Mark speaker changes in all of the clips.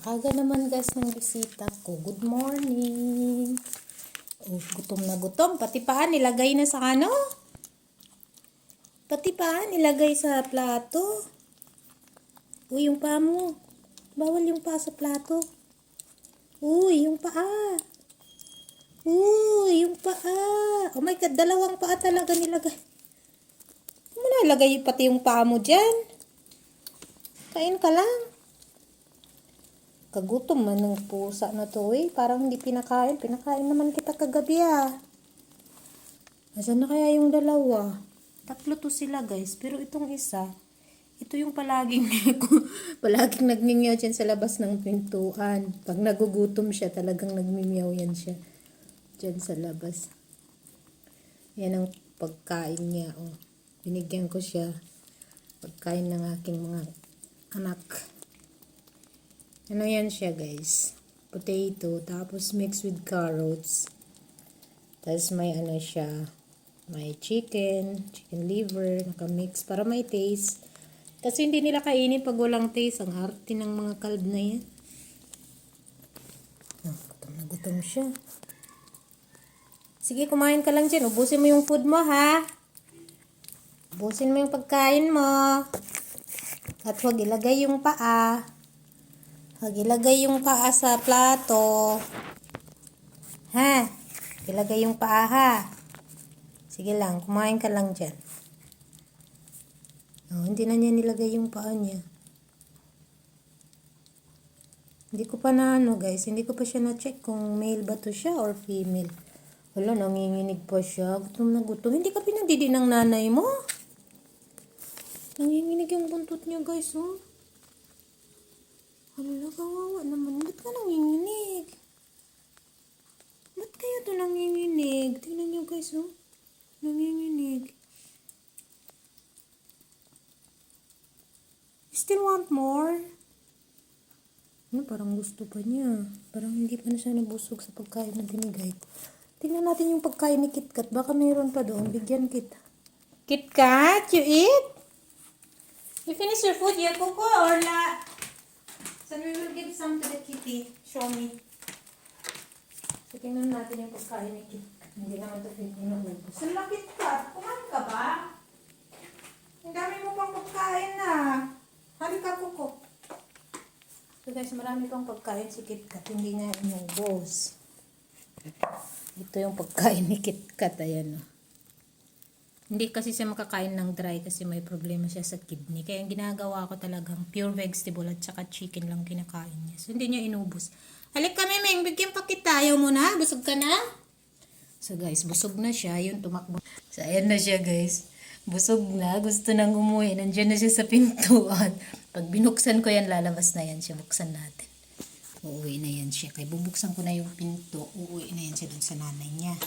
Speaker 1: Aga naman guys ng bisita ko. Good morning. Oh, gutom na gutom. Pati paan nilagay na sa ano? Pati paan nilagay sa plato. Uy, yung paa mo. Bawal yung paa sa plato. Uy, yung paa. Uy, yung paa. Oh my God, dalawang paa talaga nilagay. Ano na ilagay pati yung paa mo dyan? Kain ka lang. Kagutom man ng pusa na to eh. Parang hindi pinakain. Pinakain naman kita kagabi ah. Nasaan na kaya yung dalawa? Tatlo to sila guys. Pero itong isa, ito yung palaging nagmimiyaw dyan sa labas ng pintuan. Pag nagugutom siya, talagang nagmimiyaw yan siya. Dyan sa labas. Yan ang pagkain niya. Oh. Binigyan ko siya. Pagkain ng aking mga anak. Ano yan siya guys? Potato, tapos mixed with carrots. Tapos may ano siya, may chicken liver, nakamix para may taste. Kasi hindi nila kainin pag walang taste. Ang arte ng mga kalb na yan. Oh, gutom na gutom siya. Sige, kumain ka lang dyan. Ubusin mo yung food mo ha. Ubusin mo yung pagkain mo. At huwag ilagay yung paa. Huwag ilagay yung paa sa plato. Ha? Ilagay yung paa ha. Sige lang, kumain ka lang dyan. Oh, hindi na niya nilagay yung paa niya. Hindi ko pa na ano guys, hindi ko pa siya na-check kung male ba to siya or female. Wala, nanginginig pa siya. Gutom na gutom. Hindi ka pinagdidi ng nanay mo? Nanginginig yung buntot niya guys, oh. Hala, kawawa naman. Ba't ka nanginginig? Ba't kaya ito nanginginig? Tingnan nyo guys, oh. Nanginginig. Still want more? Ano, parang gusto pa niya. Parang hindi pa na siya nabusog sa pagkain na binigay ko. Tingnan natin yung pagkain ni KitKat. Baka mayroon pa doon. Bigyan kita. KitKat, you eat? You finish your food yet, Coco, or la? So we will give some to the kitty. Show me. So tingnan natin yung pagkain ni KitKat. Hindi naman ito pinubos. So la KitKat, kumain ka ba? Ang dami mo pang pagkain na. Halika Coco. So guys, marami pang pagkain si KitKat. Hindi nga inubos. Ito yung pagkain ni KitKat. Ayan o. Hindi kasi siya makakain ng dry kasi may problema siya sa kidney. Kaya yung ginagawa ko talagang pure vegetable at saka chicken lang kinakain niya. So hindi niya inubos. Halik kami, Meng. Bigyan pa kita. Ayaw mo na? Busog ka na? So guys, busog na siya. Yun, tumakbo. So ayan na siya guys. Busog na. Gusto nang umuwi. Nandiyan na siya sa pintuan. Pag binuksan ko yan, lalabas na yan siya. Buksan natin. Uuwi na yan siya. Kaya bubuksan ko na yung pinto. Uuwi na yan siya dun sa nanay niya.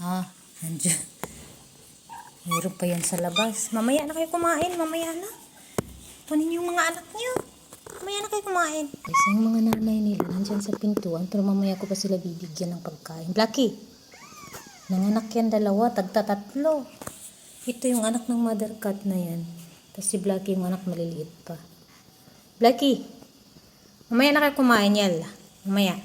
Speaker 1: Ah, nandiyan. Meron pa yan sa labas. Mamaya na kayo kumain. Mamaya na. Kunin yung mga anak niyo. Mamaya na kayo kumain. Kasi yung mga nanay nila nandyan sa pintuan. Pero mamaya ko pa sila bibigyan ng pagkain. Blackie. Nanganak yan dalawa. Tagtatatlo. Ito yung anak ng mother cat na yan. Tapos si Blackie yung anak maliliit pa. Blackie. Mamaya na kayo kumain yan. Mamaya.